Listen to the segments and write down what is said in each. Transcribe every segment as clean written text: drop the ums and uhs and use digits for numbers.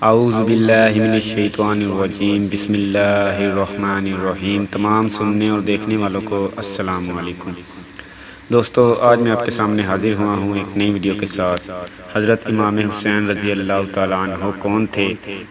اعوذ باللہ من الشیطان الرجیم، بسم اللہ الرحمن الرحیم۔ تمام سننے اور دیکھنے والوں کو السلام علیکم۔ دوستو، آج میں آپ کے سامنے حاضر ہوا ہوں ایک نئی ویڈیو کے ساتھ۔ حضرت امام حسین رضی اللہ تعالیٰ عنہ کون تھے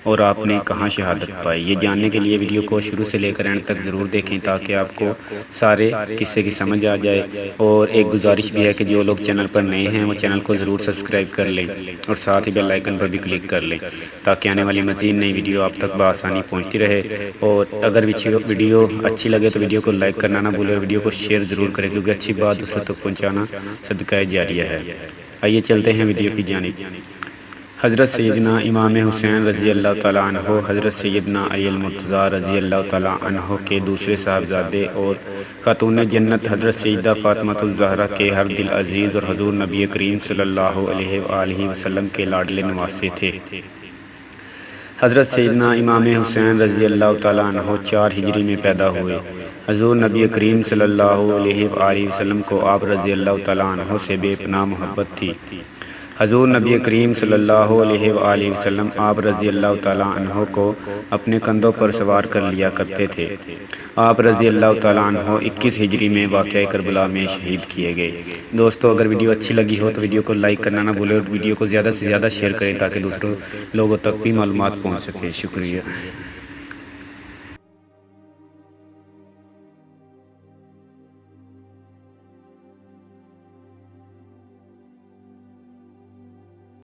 اور آپ نے کہاں شہادت پائی، یہ جاننے کے لیے ویڈیو کو شروع سے لے کر اینڈ تک ضرور دیکھیں تاکہ آپ کو سارے قصے کی سمجھ آ جائے۔ اور ایک گزارش بھی ہے کہ جو لوگ چینل پر نئے ہیں وہ چینل کو ضرور سبسکرائب کر لیں اور ساتھ ہی بیل آئیکن پر بھی کلک کر لیں تاکہ آنے والی مزید نئی ویڈیو آپ تک بآسانی پہنچتی رہے۔ اور اگر ویڈیو اچھی لگے تو ویڈیو کو لائک کرنا نہ بھولیں اور ویڈیو کو شیئر ضرور کریں، کیونکہ اچھی بات دوسروں تک پہنچانا صدقہ جاریہ ہے۔ آئیے چلتے ہیں ویڈیو کی جانب۔ حضرت سیدنا امام حسین رضی اللہ تعالیٰ عنہ حضرت سیدنا علی المرتضیٰ رضی اللہ تعالیٰ عنہ کے دوسرے صاحبزادے اور خاتون جنت حضرت سیدہ فاطمہ الزہرا کے ہر دل عزیز اور حضور نبی کریم صلی اللہ علیہ وآلہ وسلم کے لاڈلے نواسے تھے۔ حضرت سیدنا امام حسین رضی اللہ تعالیٰ عنہ 4 ہجری میں پیدا ہوئے۔ حضور نبی کریم صلی اللہ علیہ وآلہ وسلم کو آپ رضی اللہ تعالیٰ عنہ سے بے پناہ محبت تھی۔ حضور نبی کریم صلی اللہ علیہ وآلہ وسلم آپ رضی اللہ تعالیٰ عنہ کو اپنے کندھوں پر سوار کر لیا کرتے تھے۔ آپ رضی اللہ تعالیٰ عنہ 21 ہجری میں واقعہ کربلا میں شہید کیے گئے۔ دوستو، اگر ویڈیو اچھی لگی ہو تو ویڈیو کو لائک کرنا نہ بھولیں اور ویڈیو کو زیادہ سے زیادہ شیئر کریں تاکہ دوسروں لوگوں تک بھی معلومات پہنچ سکے۔ شکریہ۔